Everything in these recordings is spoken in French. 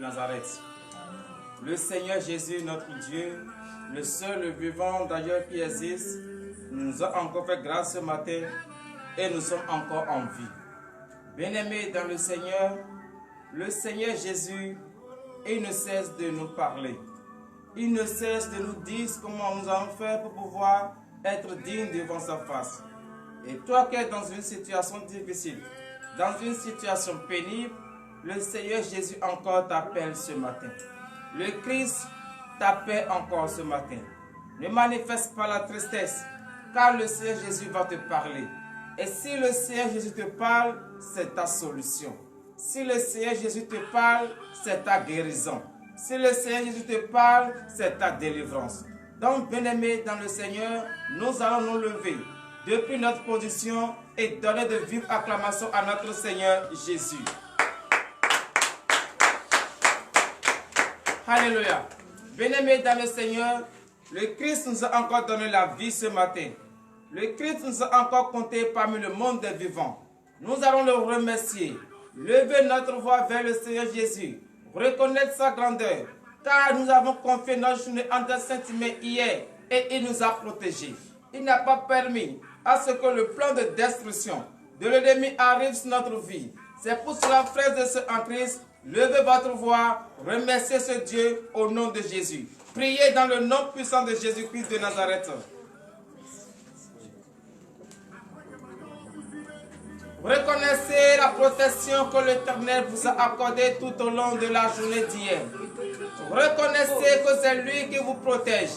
Nazareth. Le Seigneur Jésus, notre Dieu, le seul, le vivant d'ailleurs qui existe, nous a encore fait grâce ce matin et nous sommes encore en vie. Bien-aimés dans le Seigneur Jésus, il ne cesse de nous parler. Il ne cesse de nous dire comment nous allons faire pour pouvoir être dignes devant sa face. Et toi qui es dans une situation difficile, dans une situation pénible, le Seigneur Jésus encore t'appelle ce matin. Le Christ t'appelle encore ce matin. Ne manifeste pas la tristesse, car le Seigneur Jésus va te parler. Et si le Seigneur Jésus te parle, c'est ta solution. Si le Seigneur Jésus te parle, c'est ta guérison. Si le Seigneur Jésus te parle, c'est ta délivrance. Donc, bien-aimés dans le Seigneur, nous allons nous lever depuis notre position et donner de vives acclamations à notre Seigneur Jésus. Alléluia. Bien-aimés dans le Seigneur, le Christ nous a encore donné la vie ce matin. Le Christ nous a encore compté parmi le monde des vivants. Nous allons le remercier. Lever notre voix vers le Seigneur Jésus. Reconnaître sa grandeur. Car nous avons confié notre journée entre Saint Timain hier et il nous a protégés. Il n'a pas permis à ce que le plan de destruction de l'ennemi arrive sur notre vie. C'est pour cela, frères et sœurs en Christ, levez votre voix, remerciez ce Dieu au nom de Jésus. Priez dans le nom puissant de Jésus-Christ de Nazareth. Reconnaissez la protection que l'Éternel vous a accordée tout au long de la journée d'hier. Reconnaissez que c'est lui qui vous protège.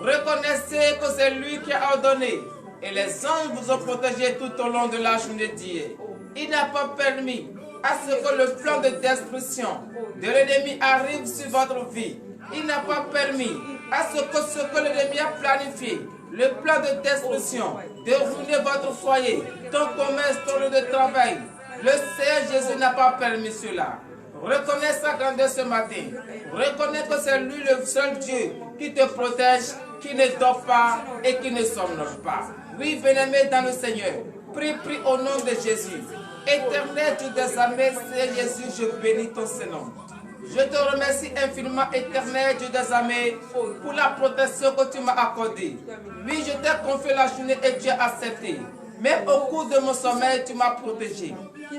Reconnaissez que c'est lui qui a ordonné. Et les anges vous ont protégé tout au long de la journée d'hier. Il n'a pas permis à ce que le plan de destruction de l'ennemi arrive sur votre vie. Il n'a pas permis à ce que l'ennemi a planifié, le plan de destruction, de ruiner votre foyer, ton commerce, ton lieu de travail. Le Seigneur Jésus n'a pas permis cela. Reconnais sa grandeur ce matin. Reconnais que c'est lui le seul Dieu qui te protège, qui ne dort pas et qui ne somnole pas. Oui, bien-aimé dans le Seigneur, prie au nom de Jésus. Éternel Dieu des armées, Seigneur Jésus, je bénis ton Saint-Nom. Je te remercie infiniment, éternel Dieu des armées, pour la protection que tu m'as accordée. Oui, je t'ai confié la journée et tu as accepté. Même au cours de mon sommeil, tu m'as protégé.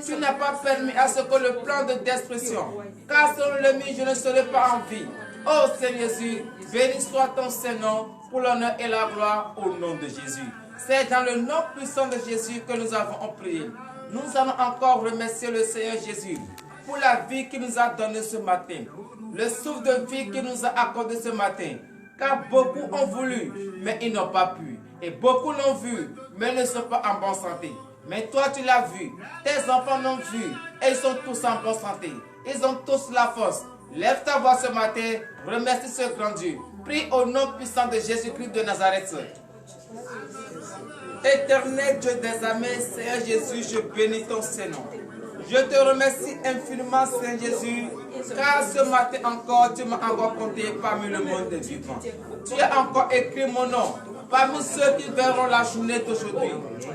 Tu n'as pas permis à ce que le plan de destruction, car selon l'ennemi, je ne serai pas en vie. Oh Seigneur Jésus, béni soit ton Saint-Nom pour l'honneur et la gloire au nom de Jésus. C'est dans le nom puissant de Jésus que nous avons prié. Nous allons encore remercier le Seigneur Jésus pour la vie qu'il nous a donnée ce matin, le souffle de vie qu'il nous a accordé ce matin. Car beaucoup ont voulu, mais ils n'ont pas pu. Et beaucoup l'ont vu, mais ne sont pas en bonne santé. Mais toi, tu l'as vu. Tes enfants l'ont vu. Et ils sont tous en bonne santé. Ils ont tous la force. Lève ta voix ce matin. Remercie ce grand Dieu. Prie au nom puissant de Jésus-Christ de Nazareth. Éternel Dieu des armées, Seigneur Jésus, je bénis ton Saint-Nom. Je te remercie infiniment, Saint Jésus, car ce matin encore, tu m'as encore compté parmi le monde des vivants. Tu as encore écrit mon nom parmi ceux qui verront la journée d'aujourd'hui.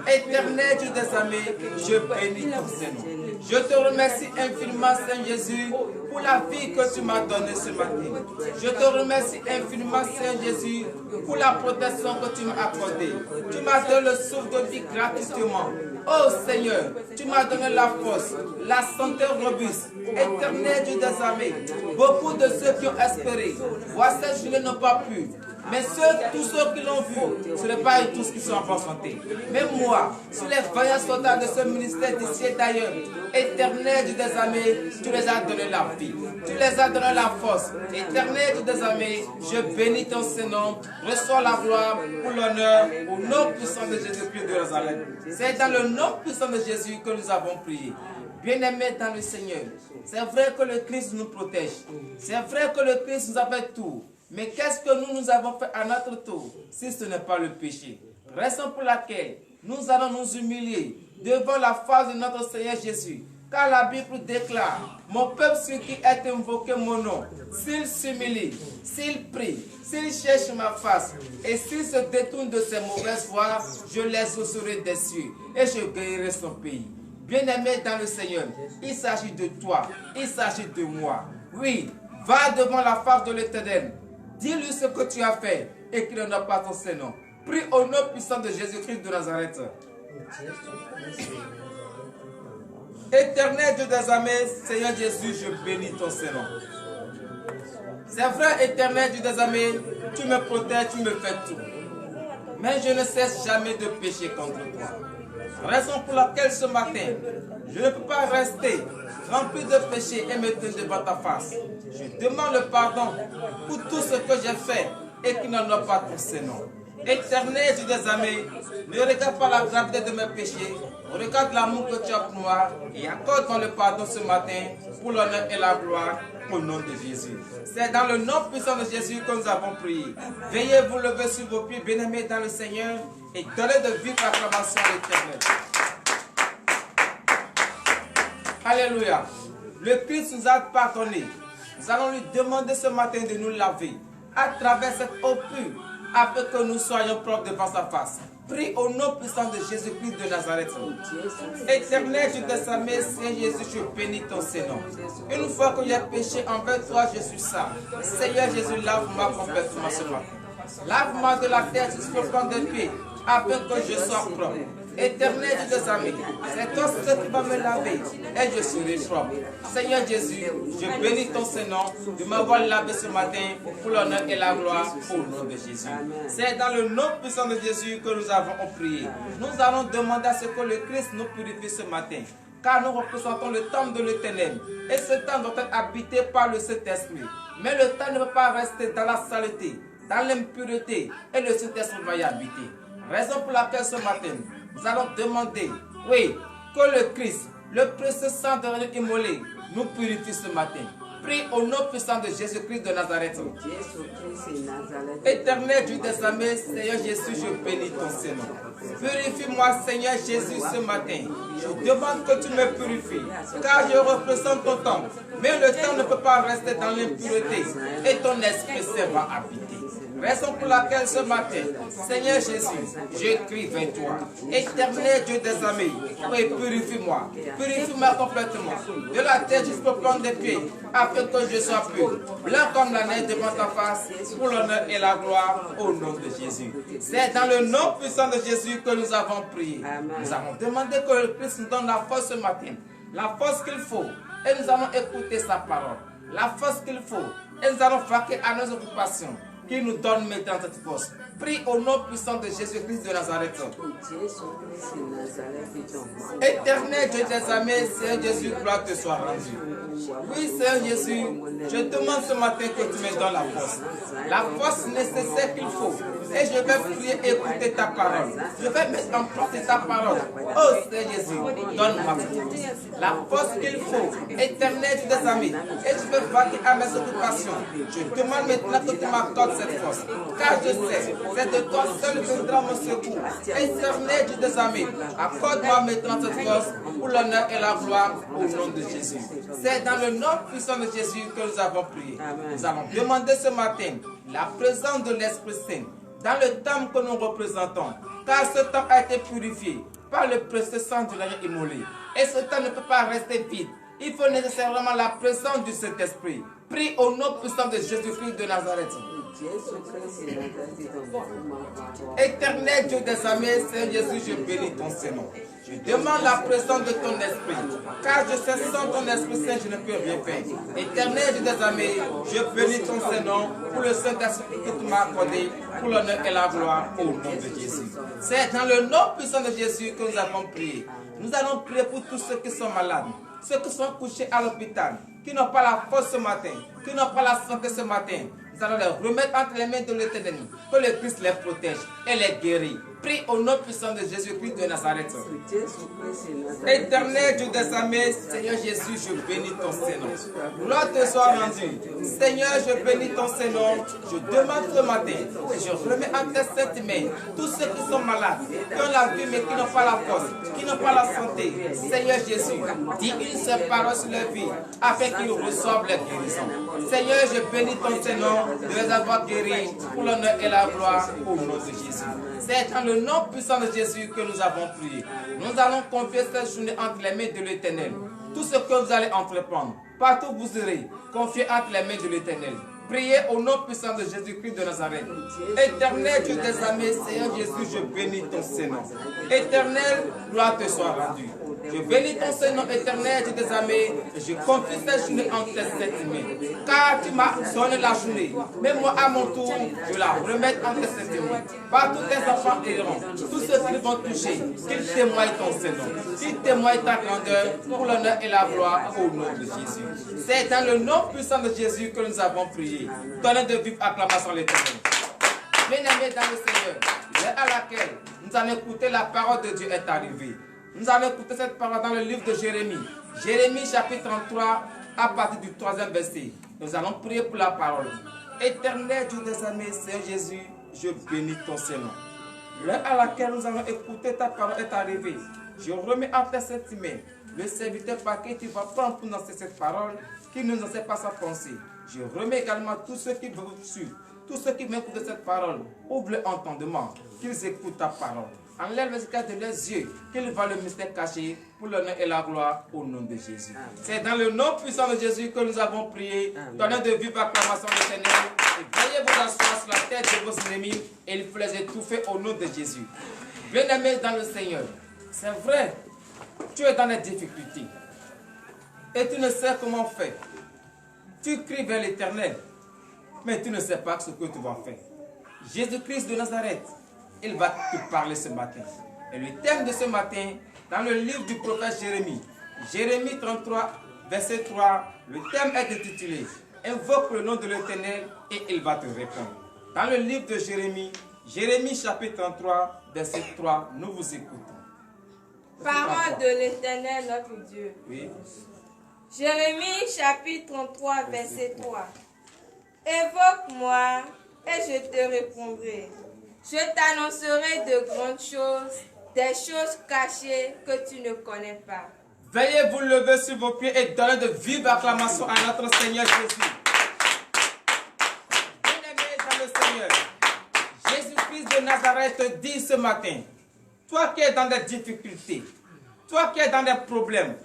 Éternel Dieu des armées, je bénis ton Saint-Nom. Je te remercie infiniment, Saint Jésus, pour la vie que tu m'as donnée ce matin. Je te remercie infiniment, Saint Jésus, pour la protection que tu m'as accordée. Tu m'as donné le souffle de vie gratuitement. Oh Seigneur, tu m'as donné la force, la santé robuste. Éternel Dieu des armées, beaucoup de ceux qui ont espéré, voir cette journée n'ont pas pu. Mais tous ceux qui l'ont vu, ce n'est pas eux tous qui sont en bonne santé. Même moi, sur les vaillants soldats de ce ministère d'ici et d'ailleurs, Éternel Dieu des armées, tu les as donné la vie. Tu les as donné la force. Éternel Dieu des armées, je bénis ton Saint-Nom. Reçois la gloire pour l'honneur au nom puissant de Jésus-Christ de Nazareth. C'est dans le nom puissant de Jésus que nous avons prié. Bien-aimés dans le Seigneur, c'est vrai que le Christ nous protège. C'est vrai que le Christ nous a fait tout. Mais qu'est-ce que nous avons fait à notre tour, si ce n'est pas le péché? Raison pour laquelle nous allons nous humilier devant la face de notre Seigneur Jésus. Car la Bible déclare, mon peuple sur qui est invoqué mon nom, s'il s'humilie, s'il prie, s'il cherche ma face, et s'il se détourne de ses mauvaises voies, je les exaucerai des cieux, et je guérirai son pays. Bien-aimé dans le Seigneur, il s'agit de toi, il s'agit de moi. Oui, va devant la face de l'Éternel. Dis-lui ce que tu as fait et qu'il n'honore pas ton Saint-Nom. Prie au nom puissant de Jésus-Christ de Nazareth. Éternel Dieu des armées, Seigneur Jésus, je bénis ton Saint-Nom. C'est vrai, éternel Dieu des armées, tu me protèges, tu me fais tout. Mais je ne cesse jamais de pécher contre toi. Raison pour laquelle ce matin, je ne peux pas rester rempli de péché et me tenir devant ta face. Je demande le pardon pour tout ce que j'ai fait et qui n'honore pas ton Saint-Nom. Éternel Dieu des armées, ne regarde pas la gravité de mes péchés, regarde l'amour que tu as pour moi et accorde-moi le pardon ce matin pour l'honneur et la gloire au nom de Jésus. C'est dans le nom puissant de Jésus que nous avons prié. Veuillez vous lever sur vos pieds, bien-aimés dans le Seigneur, et donnez de vive acclamation à l'Éternel. Alléluia. Le Christ nous a pardonné. Nous allons lui demander ce matin de nous laver à travers cette eau pure, afin que nous soyons propres devant sa face. Prie au nom puissant de Jésus-Christ de Nazareth. Éternel Dieu des armées, Seigneur Jésus, je bénis ton Saint-Nom. Une fois que j'ai péché envers toi, je suis sale. Seigneur Jésus, lave-moi complètement ce matin. Lave-moi de la tête jusqu'au fond des pieds, afin que je sois propre. Éternel Dieu des armées, c'est toi seul qui va me laver et je serai propre. Seigneur Jésus, je bénis ton Saint-Nom de m'avoir lavé ce matin pour l'honneur et la gloire au nom de Jésus. C'est dans le nom puissant de Jésus que nous avons prié. Nous allons demander à ce que le Christ nous purifie ce matin, car nous représentons le temple de l'Éternel et ce temple doit être habité par le Saint-Esprit. Mais le temple ne peut pas rester dans la saleté, dans l'impureté, et le Saint-Esprit va y habiter. Raison pour laquelle ce matin, nous allons demander, oui, que le Christ, le précieux sang de l'agneau immolé, nous purifie ce matin. Prie au nom puissant de Jésus-Christ de Nazareth. Éternel Dieu des armées, Seigneur Jésus, je bénis ton Saint-Nom. Purifie-moi, Seigneur Jésus, ce matin. Je demande que tu me purifies, car je représente ton temple. Mais le temple ne peut pas rester dans l'impureté, et ton Esprit Saint va habiter. Raison pour laquelle ce matin, Seigneur Jésus, je crie vers toi. Éternel Dieu des armées, oui, purifie-moi. Purifie-moi complètement. De la tête jusqu'au plan des pieds, afin que je sois pur. Blanc comme la neige devant ta face, pour l'honneur et la gloire au nom de Jésus. C'est dans le nom puissant de Jésus que nous avons prié. Nous avons demandé que le Christ nous donne la force ce matin. La force qu'il faut. Et nous allons écouter sa parole. La force qu'il faut. Et nous allons vaquer à nos occupations. Qui nous donne maintenant cette force. Prie au nom puissant de Jésus-Christ de Nazareth. Éternel Dieu des armées, Seigneur Jésus, gloire te soit rendue. Oui, Seigneur Jésus, je demande ce matin que tu me donnes la force. La force nécessaire qu'il faut. Et je vais prier et écouter ta parole. Je vais mettre en pratique ta parole. Oh Seigneur Jésus, donne-moi la force qu'il faut. Éternel Dieu des armées. Et je vais vaquer à mes occupations. Je demande maintenant que tu m'accordes cette force. Car je sais, c'est de toi seul que viendra mon secours. Éternel Dieu des armées, accorde-moi maintenant cette force pour l'honneur et la gloire au nom de Jésus. C'est dans le nom puissant de Jésus que nous avons prié. Nous allons demander ce matin la présence de l'Esprit Saint dans le temple que nous représentons. Car ce temple a été purifié par le précieux sang de l'agneau immolé. Et ce temple ne peut pas rester vide. Il faut nécessairement la présence du Saint-Esprit. Prie au nom puissant de Jésus-Christ de Nazareth. Éternel Dieu des armées, Seigneur Jésus, je bénis ton Saint-Nom. Je demande la présence de ton esprit, car je sais sans ton Esprit Saint, je ne peux rien faire. Éternel Dieu des armées, je bénis ton Saint-Nom pour le Saint-Esprit que tu m'as accordé, pour l'honneur et la gloire au nom de Jésus. C'est dans le nom puissant de Jésus que nous avons prié. Nous allons prier pour tous ceux qui sont malades, ceux qui sont couchés à l'hôpital, qui n'ont pas la force ce matin, qui n'ont pas la santé ce matin. Nous allons les remettre entre les mains de l'Éternel, que le Christ les protège et les guérit. Prie au nom puissant de Jésus-Christ de Nazareth. Éternel Dieu des armées, Seigneur Jésus, je bénis ton Saint-Nom. Gloire te soit rendue. Seigneur, je bénis ton Saint-Nom. Je demande ce matin et je remets en tes saintes mains tous ceux qui sont malades, qui ont la vie mais qui n'ont pas la force, qui n'ont pas la santé. Seigneur Jésus, dis une seule parole sur leur vie afin qu'ils reçoivent la guérison. Seigneur, je bénis ton Saint-Nom de les avoir guéris pour l'honneur et la gloire au nom de Jésus. C'est dans le nom puissant de Jésus que nous avons prié. Nous allons confier cette journée entre les mains de l'Éternel. Tout ce que vous allez entreprendre, Partout où vous serez, confiez entre les mains de l'Éternel. Priez au nom puissant de Jésus-Christ de Nazareth. Éternel Dieu des armées, Seigneur Jésus, je bénis ton Saint-Nom. Éternel, gloire te soit rendue. Je bénis ton Saint-Nom éternel, Dieu des armées, et je confie cette journée en tes saintes mains. Car tu m'as donné la journée, mais moi à mon tour, je la remets en tes saintes mains. Par tous tes enfants errants, tous ceux qui vont toucher, qu'ils témoignent ton Saint-Nom, qu'ils témoignent ta grandeur pour l'honneur et la gloire au nom de Jésus. C'est dans le nom puissant de Jésus que nous avons prié. Donnez de vives acclamations à l'Éternel. Bien-aimés dans le Seigneur, l'heure à laquelle nous allons écouter la parole de Dieu est arrivée. Nous allons écouter cette parole dans le livre de Jérémie. Jérémie chapitre 33 à partir du 3e verset. Nous allons prier pour la parole. Éternel Dieu des armées, Seigneur Jésus, je bénis ton Saint-Nom. L'heure à laquelle nous allons écouter ta parole est arrivée. Je remets en tes saintes mains le serviteur par qui tu vas prendre pour annoncer cette parole, qui ne sait pas sa pensée. Je remets également tous ceux qui veulent suivre, tous ceux qui m'écoutent de cette parole. Ouvre l'entendement, qu'ils écoutent ta parole. Enlève les écarts de leurs yeux, qu'ils voient le mystère caché pour l'honneur et la gloire au nom de Jésus. C'est dans le nom puissant de Jésus que nous avons prié. Donnez de vives acclamations au Seigneur et veuillez vous asseoir sur la tête de vos ennemis et il faut les étouffer au nom de Jésus. Bien-aimés dans le Seigneur, c'est vrai, tu es dans les difficultés et tu ne sais comment faire. Tu cries vers l'Éternel, mais tu ne sais pas ce que tu vas faire. Jésus-Christ de Nazareth, il va te parler ce matin. Et le thème de ce matin, dans le livre du prophète Jérémie, Jérémie 33, verset 3, le thème est intitulé « Invoque le nom de l'Éternel et il va te répondre ». Dans le livre de Jérémie, Jérémie chapitre 33, verset 3, nous vous écoutons. Parole de l'Éternel notre Dieu. Oui. Jérémie chapitre 33, verset 3. Évoque-moi et je te répondrai. Je t'annoncerai de grandes choses, des choses cachées que tu ne connais pas. Veuillez vous lever sur vos pieds et donner de vives acclamations à notre Seigneur Jésus. Bien-aimés dans le Seigneur, Jésus-Christ de Nazareth te dit ce matin, toi qui es dans des difficultés, toi qui es dans des problèmes,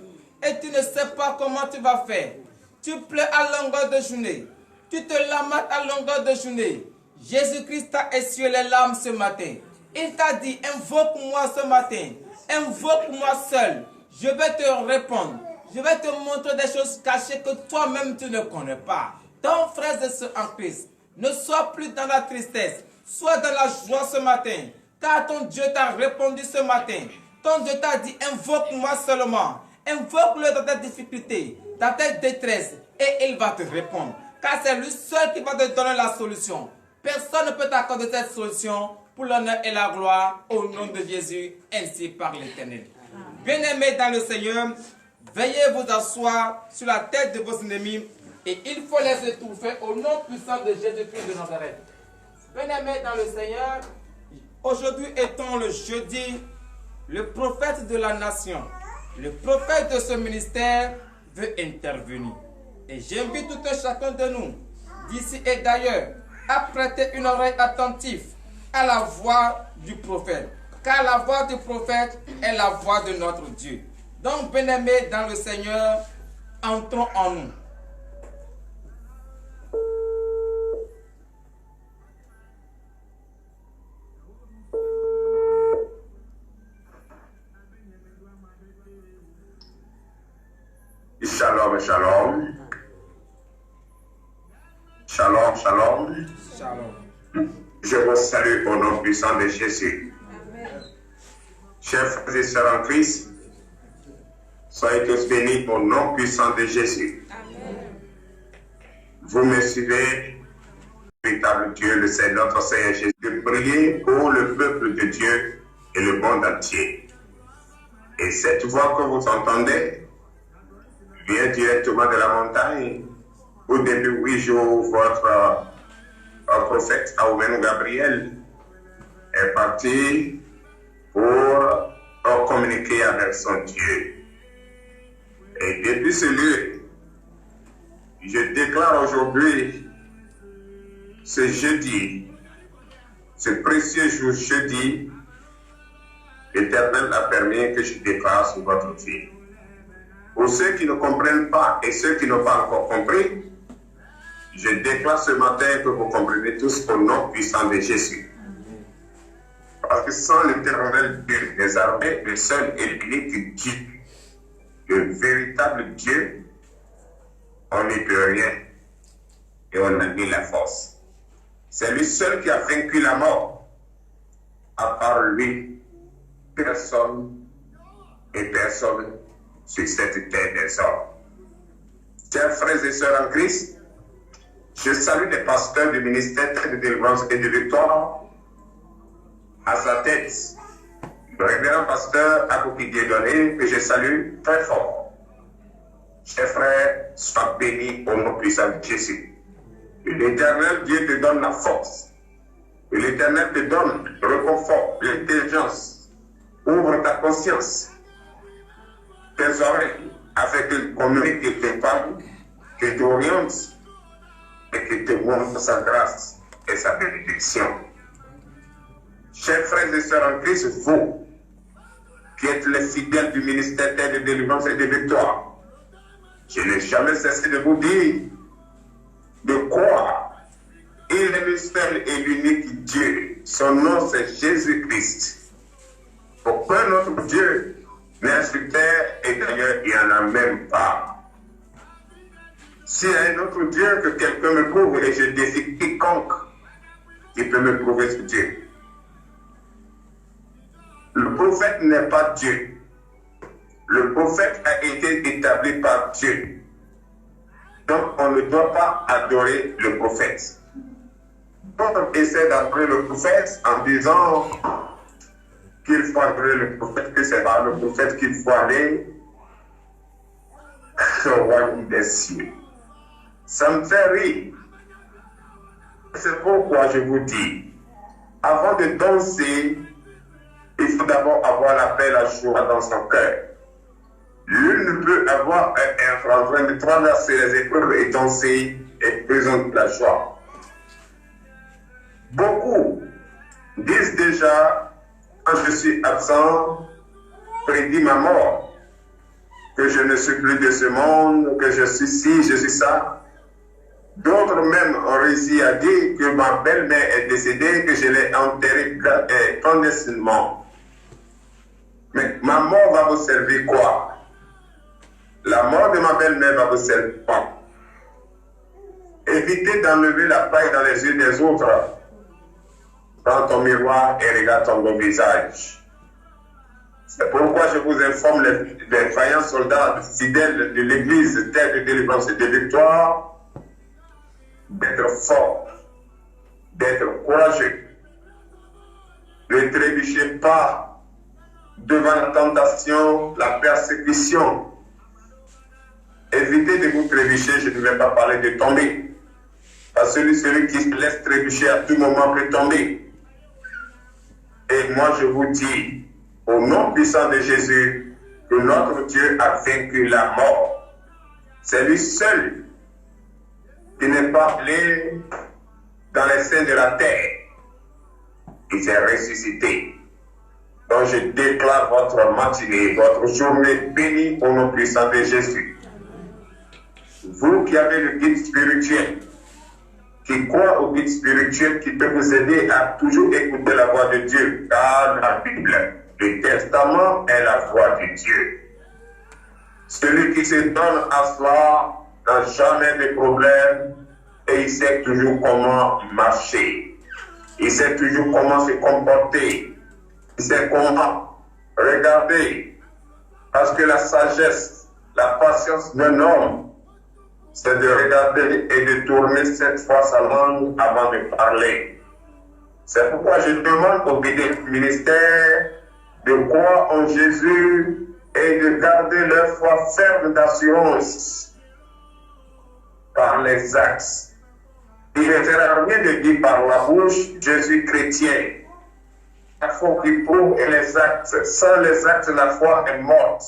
et tu ne sais pas comment tu vas faire, tu pleures à longueur de journée, tu te lamentes à longueur de journée, Jésus-Christ t'a essuyé les larmes ce matin. Il t'a dit, invoque-moi ce matin, invoque-moi seul, je vais te répondre, je vais te montrer des choses cachées que toi-même tu ne connais pas. Donc frères et sœurs en Christ, ne sois plus dans la tristesse, sois dans la joie ce matin, car ton Dieu t'a répondu ce matin. Ton Dieu t'a dit, invoque-moi seulement, invoque-le dans tes difficultés, dans tes détresses, et il va te répondre. Car c'est lui seul qui va te donner la solution. Personne ne peut t'accorder cette solution pour l'honneur et la gloire au nom de Jésus, ainsi par l'Éternel. Bien-aimés dans le Seigneur, veuillez vous asseoir sur la tête de vos ennemis et il faut les étouffer au nom puissant de Jésus-Christ de Nazareth. Bien-aimés dans le Seigneur, aujourd'hui étant le jeudi, le prophète de la nation, le prophète de ce ministère veut intervenir. Et j'invite tout un chacun de nous, d'ici et d'ailleurs, à prêter une oreille attentive à la voix du prophète. Car la voix du prophète est la voix de notre Dieu. Donc, bien-aimés dans le Seigneur, entrons en nous. Shalom, shalom. Shalom, shalom. Shalom. Je vous salue au nom puissant de Jésus. Amen. Chers frères et sœurs en Christ, soyez tous bénis au nom puissant de Jésus. Amen. Vous me suivez, véritable Dieu, le Seigneur, notre Seigneur Jésus, de prier pour le peuple de Dieu et le monde entier. Et cette voix que vous entendez vient directement de la montagne, où depuis 8 jours, votre prophète Aoumenou Gabriel est parti pour communiquer avec son Dieu. Et depuis ce lieu, je déclare aujourd'hui, ce jeudi, ce précieux jour jeudi, l'Éternel a permis que je déclare sur votre vie. Pour ceux qui ne comprennent pas et ceux qui n'ont pas encore compris, je déclare ce matin que vous comprenez tous au nom puissant de Jésus. Parce que sans l'Éternel Dieu des armées, le seul et l'unique Dieu, le véritable Dieu, on n'y peut rien et on a mis la force. C'est lui seul qui a vaincu la mort. À part lui, personne et personne sur cette terre des hommes. Chers frères et sœurs en Christ, je salue les pasteurs du ministère de délivrance et de victoire. À sa tête, le révérend pasteur Akouki Dieudonné, que je salue très fort. Chers frères, sois bénis au nom puissant de Jésus. L'Éternel Dieu te donne la force. L'Éternel te donne le réconfort, l'intelligence. Ouvre ta conscience, tes oreilles, afin que communique et te parle, que t'oriente et que te montre sa grâce et sa bénédiction. Chers frères et sœurs en Christ, vous, qui êtes les fidèles du ministère de délivrance et de victoire, je n'ai jamais cessé de vous dire de croire. Il est le seul et l'unique Dieu. Son nom, c'est Jésus-Christ. Aucun autre Dieu n'est sur terre et d'ailleurs, il n'y en a même pas. S'il y a un autre Dieu, que quelqu'un me prouve, et je défie quiconque qui peut me prouver ce Dieu. Le prophète n'est pas Dieu. Le prophète a été établi par Dieu. Donc, on ne doit pas adorer le prophète. On essaie d'adorer le prophète en disant qu'il faut adorer le prophète, que c'est par le prophète qu'il faut aller au royaume des cieux. Ça me fait rire. C'est pourquoi je vous dis, avant de danser, il faut d'abord avoir la paix, la joie dans son cœur. L'une ne peut avoir en train de traverser les épreuves et danser et présenter la joie. Beaucoup disent déjà, quand je suis absent, prédit ma mort, que je ne suis plus de ce monde, que je suis ci, je suis ça. D'autres même ont réussi à dire que ma belle-mère est décédée, que je l'ai enterrée clandestinement. Mais ma mort va vous servir quoi? La mort de ma belle-mère va vous servir quoi? Évitez d'enlever la paille dans les yeux des autres. Prends ton miroir et regarde ton beau visage. C'est pourquoi je vous informe, les vaillants soldats fidèles de l'Église, terre de délivrance et de victoire, d'être forts, d'être courageux. Ne trébuchez pas devant la tentation, la persécution. Évitez de vous trébucher, je ne vais pas parler de tomber. Parce que celui qui se laisse trébucher à tout moment peut tomber. Et moi je vous dis, au nom puissant de Jésus, que notre Dieu a vaincu la mort. C'est lui seul qui n'est pas allé dans les seins de la terre. Il s'est ressuscité. Donc je déclare votre matinée, votre journée bénie au nom puissant de Jésus. Vous qui avez le guide spirituel, qui croit au guide spirituel qui peut vous aider à toujours écouter la voix de Dieu, car la Bible, le Testament est la voix de Dieu. Celui qui se donne à cela n'a jamais de problème et il sait toujours comment marcher. Il sait toujours comment se comporter. Il sait comment regarder. Parce que la sagesse, la patience d'un homme, c'est de regarder et de tourner 7 fois sa langue avant de parler. C'est pourquoi je demande aux ministères de croire en Jésus et de garder leur foi ferme d'assurance par les actes. Il ne sert rien de dire par la bouche Jésus chrétien. La foi qui prouve et les actes. Sans les actes, la foi est morte.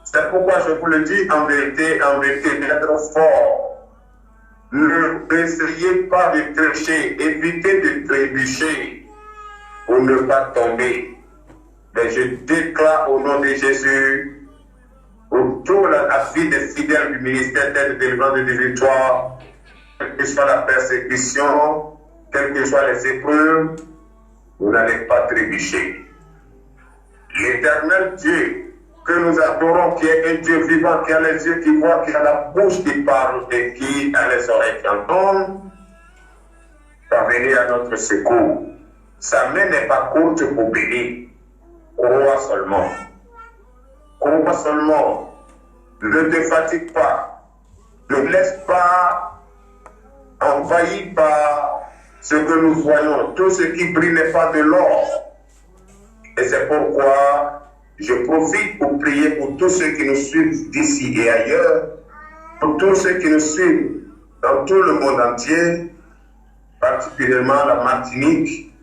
C'est pourquoi je vous le dis en vérité d'être fort. N'essayez pas de tricher, évitez de trébucher pour ne pas tomber. Mais je déclare au nom de Jésus autour de la vie des fidèles du ministère d'aide, de délivrance et de victoire, quelle que soit la persécution, quelles que soient les épreuves, vous n'allez pas trébucher. L'éternel Dieu que nous adorons, qui est un Dieu vivant, qui a les yeux qui voient, qui a la bouche qui parle et qui a les oreilles qui entendent, va venir à notre secours. Sa main n'est pas courte pour bénir. Crois seulement. Crois seulement. Ne te fatigue pas. Ne laisse pas envahi par ce que nous voyons. Tout ce qui brille n'est pas de l'or. Et c'est pourquoi je profite pour prier pour tous ceux qui nous suivent d'ici et ailleurs, pour tous ceux qui nous suivent dans tout le monde entier, particulièrement la Martinique,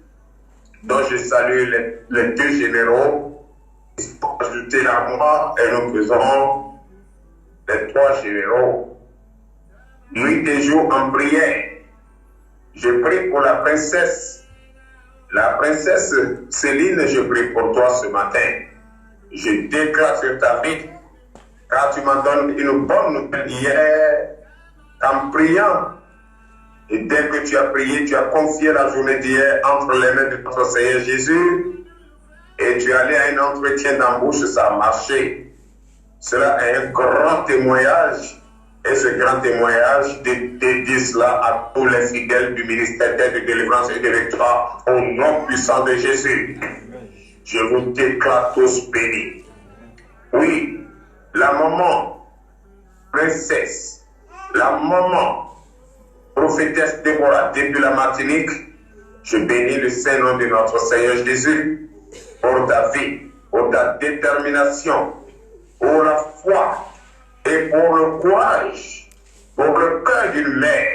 dont je salue les deux généraux, qui sont ajoutés à moi, et nous faisons les trois généraux. Nuit et jour en prière, je prie pour la princesse. La princesse Céline, je prie pour toi ce matin. Je déclare sur ta vie, car tu m'en donnes une bonne nouvelle hier, en priant. Et dès que tu as prié, tu as confié la journée d'hier entre les mains de notre Seigneur Jésus, et tu es allé à un entretien d'embauche, ça a marché. Cela est un grand témoignage, et ce grand témoignage dédie cela à tous les fidèles du ministère d'aide, de délivrance et de victoire, au nom puissant de Jésus. Je vous déclare tous bénis. Oui, la maman, princesse, la maman, prophétesse Déborah, depuis la Martinique, je bénis le Saint-Nom de notre Seigneur Jésus pour ta vie, pour ta détermination, pour la foi et pour le courage, pour le cœur d'une mère.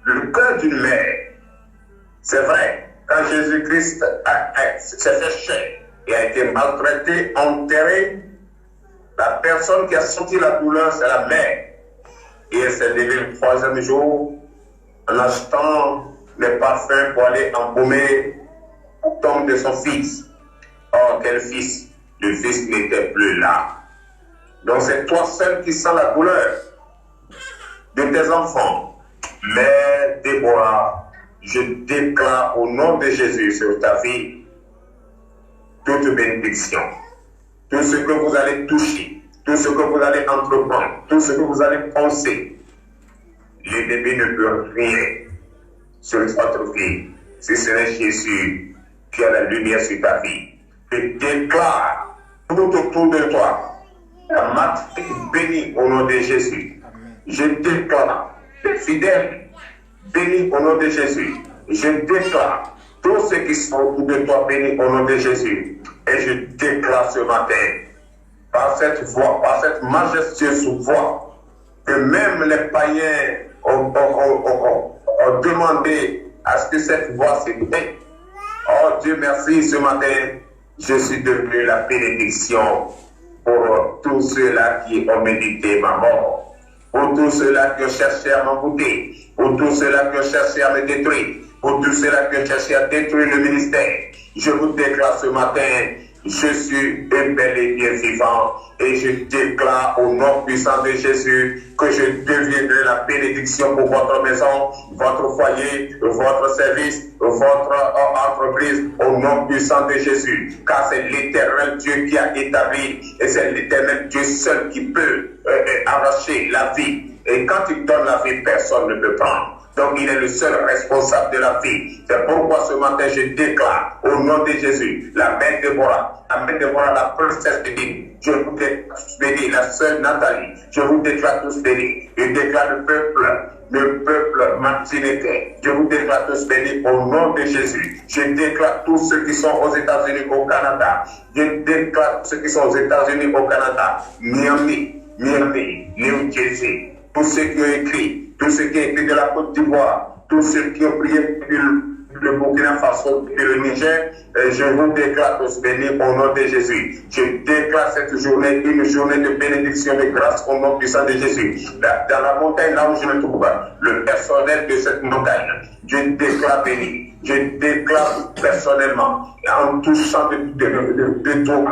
Le cœur d'une mère. C'est vrai, quand Jésus-Christ s'est fait chair et a été maltraité, enterré, la personne qui a senti la douleur, c'est la mère. Et elle s'est levée le troisième jour en achetant les parfums pour aller embaumer le tombe de son fils. Or, quel fils? Le fils n'était plus là. Donc c'est toi seul qui sens la douleur de tes enfants. Mais Déborah, je déclare au nom de Jésus sur ta vie toute bénédiction. Tout ce que vous allez toucher, tout ce que vous allez entreprendre, tout ce que vous allez penser, l'ennemi ne peut rien sur votre vie, si ce n'est Jésus qui a la lumière sur ta vie. Je déclare tout autour de toi la matrice bénie au nom de Jésus. Je déclare les fidèles bénis au nom de Jésus. Je déclare tous ceux qui sont autour de toi bénis au nom de Jésus. Et je déclare ce matin, par cette voix, par cette majestueuse voix, que même les païens ont demandé à ce que cette voix s'éteille. Oh Dieu merci, ce matin, je suis devenu la bénédiction pour tous ceux-là qui ont médité ma mort, pour tous ceux-là qui ont cherché à m'embouter, pour tous ceux-là qui ont cherché à me détruire, pour tous ceux-là qui ont cherché à détruire le ministère. Je vous déclare ce matin, je suis un bel et bien vivant, et je déclare au nom puissant de Jésus que je deviendrai la bénédiction pour votre maison, votre foyer, votre service, votre entreprise, au nom puissant de Jésus. Car c'est l'Éternel Dieu qui a établi, et c'est l'Éternel Dieu seul qui peut arracher la vie. Et quand il donne la vie, personne ne peut prendre. Donc il est le seul responsable de la vie. C'est pourquoi ce matin je déclare au nom de Jésus, la mère Déborah, la princesse bénie, je vous déclare tous bénis, la sœur Nathalie, je vous déclare tous bénis. Je déclare le peuple martiniquais, je vous déclare tous bénis au nom de Jésus. Je déclare tous ceux qui sont aux États-Unis, au Canada. Je déclare tous ceux qui sont aux États-Unis, au Canada, Miami, New Jersey. Tous ceux qui ont écrit, tous ceux qui ont écrit de la Côte d'Ivoire, tous ceux qui ont prié le Burkina Faso et le Niger, je vous déclare tous bénis au nom de Jésus. Je déclare cette journée une journée de bénédiction, de grâce au nom puissant de Jésus. Dans la montagne, là où je me trouve, le personnel de cette montagne, je déclare béni. Je déclare personnellement, en touchant de ton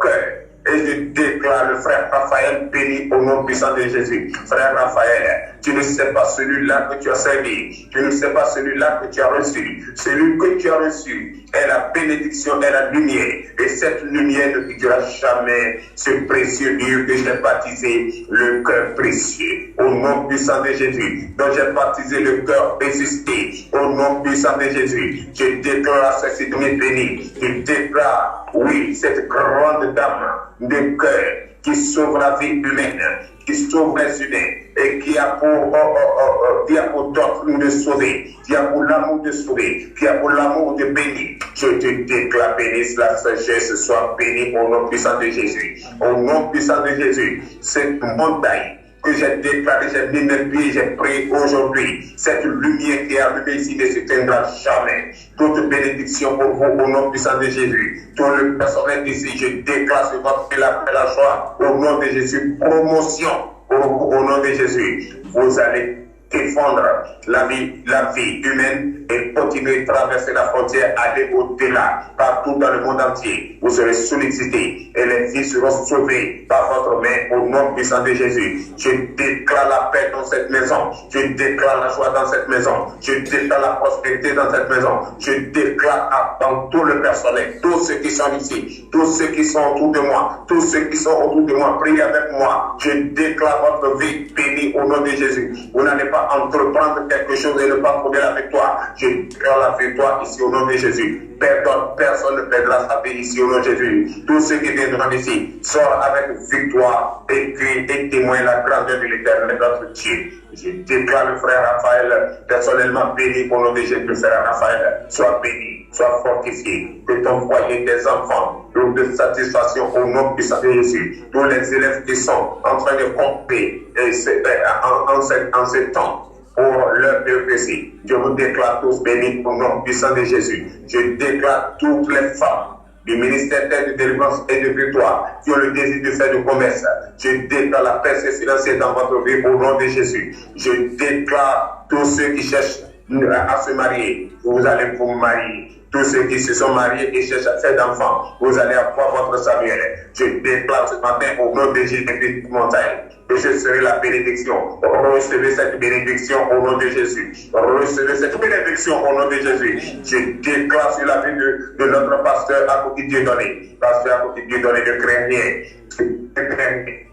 cœur, Et je déclare le frère Raphaël béni au nom puissant de Jésus. Frère Raphaël, tu ne sais pas celui-là que tu as servi. Tu ne sais pas celui-là que tu as reçu. Celui que tu as reçu est la bénédiction, est la lumière. Et cette lumière ne quittera jamais ce précieux Dieu que j'ai baptisé le cœur précieux. Au nom puissant de Jésus, dont j'ai baptisé le cœur résisté. Au nom puissant de Jésus, je déclare ceci de mes bénis. Je déclare, oui, cette grande dame de cœur qui sauve la vie humaine, qui sauve les humains et qui a pour doctrine de sauver, qui a pour l'amour de sauver, qui a pour l'amour de bénir. Je te déclare, bénisse la sagesse, soit bénie au nom puissant de Jésus. Au nom puissant de Jésus, cette montagne que j'ai déclaré, j'ai mis mes pieds, j'ai prié aujourd'hui. Cette lumière qui est allumée ici ne s'éteindra jamais. Toute bénédiction pour vous au nom puissant de Jésus. Tout le personnel ici, je déclare sur votre vie la paix, la joie au nom de Jésus. Promotion pour vous au nom de Jésus. Vous allez défendre la vie humaine et continuer à traverser la frontière, aller au-delà, partout dans le monde entier. Vous serez sollicités et les vies seront sauvées par votre main au nom puissant de Jésus. Je déclare la paix dans cette maison. Je déclare la joie dans cette maison. Je déclare la prospérité dans cette maison. Je déclare dans tout le personnel, tous ceux qui sont ici, tous ceux qui sont autour de moi, tous ceux qui sont autour de moi, priez avec moi. Je déclare votre vie bénie au nom de Jésus. Vous n'allez pas entreprendre quelque chose et ne pas trouver la victoire. Je déclare la victoire ici au nom de Jésus. Personne ne perdra sa vie ici au nom de Jésus. Tous ceux qui viendront ici sortent avec victoire et crient et témoignent la grandeur de l'Éternel notre Dieu. Je déclare le frère Raphaël personnellement béni au nom de Jésus. Le frère Raphaël, sois béni, sois fortifié. Que ton foyer, tes enfants, trouve de satisfaction au nom puissant de Jésus. Tous les élèves qui sont en train de compter en ce temps pour leur prophétie. Je vous déclare tous bénis au nom puissant de Jésus. Je déclare toutes les femmes du ministère de délivrance et de victoire qui ont le désir de faire du commerce. Je déclare la paix financière dans votre vie au nom de Jésus. Je déclare tous ceux qui cherchent à se marier, vous allez vous marier. Tous ceux qui se sont mariés et cherchent à faire d'enfants, vous allez avoir votre Samuel. Je déclare ce matin au nom de Jésus montagne que je serai la bénédiction. Recevez cette bénédiction au nom de Jésus. Recevez cette bénédiction au nom de Jésus. Je déclare sur la vie de notre pasteur à côté Dieu donné. Pasteur à côté Dieu donné, le chrétien.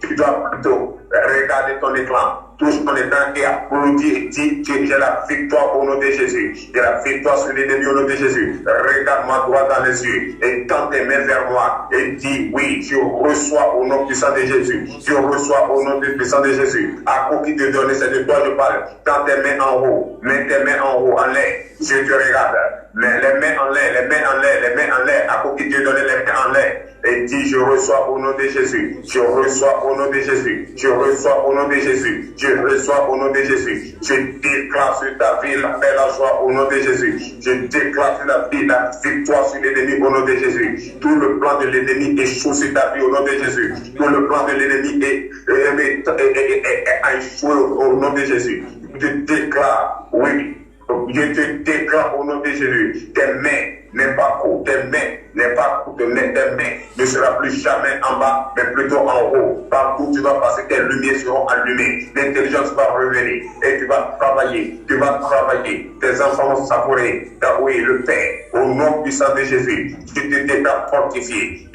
Tu dois plutôt regarder ton écran. Touche ton écran et applaudis et dis que j'ai la victoire au nom de Jésus. J'ai la victoire sur l'ennemi au nom de Jésus. Regarde-moi droit dans les yeux et tends tes mains vers moi et dis oui, je reçois au nom puissant de Jésus. Je reçois au nom puissant de Jésus. À quoi qui te donne, c'est de toi je parle. Tends tes mains en haut, mets tes mains en haut, en l'air. Je te regarde. Mais les mains en l'air, les mains en l'air, les mains en l'air. À quoi qui te donne les mains en l'air. Et dis je reçois au nom de Jésus. Je reçois au nom de Jésus. Je reçois au nom de Jésus. Je reçois au nom de Jésus. Je déclare sur ta vie la paix, la joie au nom de Jésus. Je déclare sur ta vie la victoire sur l'ennemi au nom de Jésus. Tout le plan de l'ennemi échoue sur ta vie au nom de Jésus. Tout le plan de l'ennemi est échoué au nom de Jésus. Je déclare, oui, je te déclare au nom de Jésus, tes mains n'est pas courte, tes mains n'est pas courte, tes mains ne sera plus jamais en bas, mais plutôt en haut. Partout tu vas passer, tes lumières seront allumées, l'intelligence va revenir et tu vas travailler, tes enfants vont savourer, oui, le Père, au nom puissant de Jésus. Je te déclare fortifié,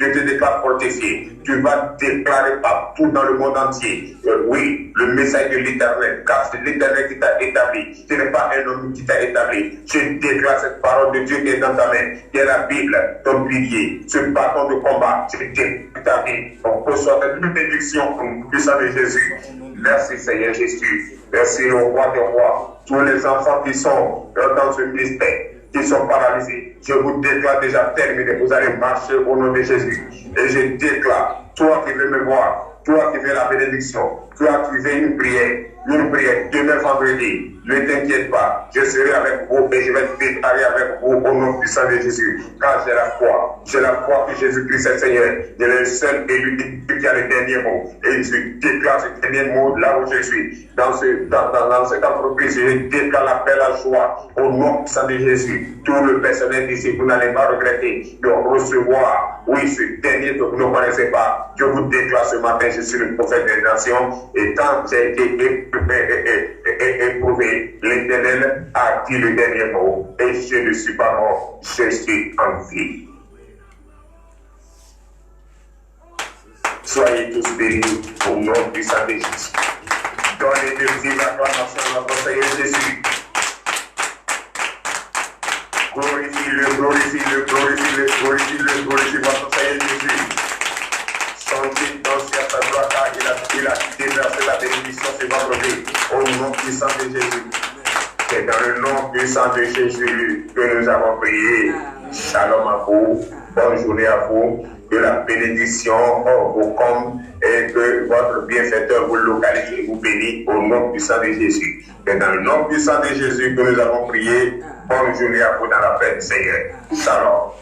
tu vas déclarer partout dans le monde entier, oui, le message de l'Éternel, car c'est l'Éternel qui t'a établi, ce n'est pas un homme qui t'a établi. Je déclare cette parole de Dieu qui est dans ta main, qui est la Bible, ton pilier, ce bâton de combat, je déclare ta vie. On reçoit cette bénédiction au puissant de Jésus. Merci Seigneur Jésus, merci au roi des rois, tous les enfants qui sont dans ce ministère, qui sont paralysés, je vous déclare déjà terminé, vous allez marcher au nom de Jésus. Et je déclare, toi qui veux me voir, toi qui veux la bénédiction, toi qui veux une prière, demain vendredi, ne t'inquiète pas, je serai avec vous et je vais déclarer avec vous au nom puissant de Jésus, car j'ai la foi que Jésus-Christ est Seigneur, il est le seul et l'unique qui a le dernier mot, et je déclare ce dernier mot là où je suis, dans cette entreprise, je déclare la paix, la joie, au nom puissant de Jésus. Tout le personnel ici, vous n'allez pas regretter de recevoir pas. Oui, ce dernier que vous ne connaissez pas. Je vous déclare ce matin, je suis le prophète des nations. Et quand j'ai été éprouvé, l'Éternel a dit le dernier mot. Et je ne suis pas mort, je suis en vie. Soyez tous bénis au nom puissant de Jésus. Donnez de vive acclamation à notre Seigneur Jésus. Glorifie-le, glorifie-le, glorifie-le, glorifie-le, glorifie votre Seigneur Jésus. Son Dieu dans sa droite, il a déversé la bénédiction sur votre vie. Au nom puissant de Jésus. C'est dans le nom puissant de Jésus que nous avons prié. Shalom à vous. Bonne journée à vous. Que la bénédiction vous comble et que votre bienfaiteur vous localise et vous bénisse au nom puissant de Jésus. C'est dans le nom puissant de Jésus que nous avons prié. Bonne journée à vous dans la paix du Seigneur. Shalom.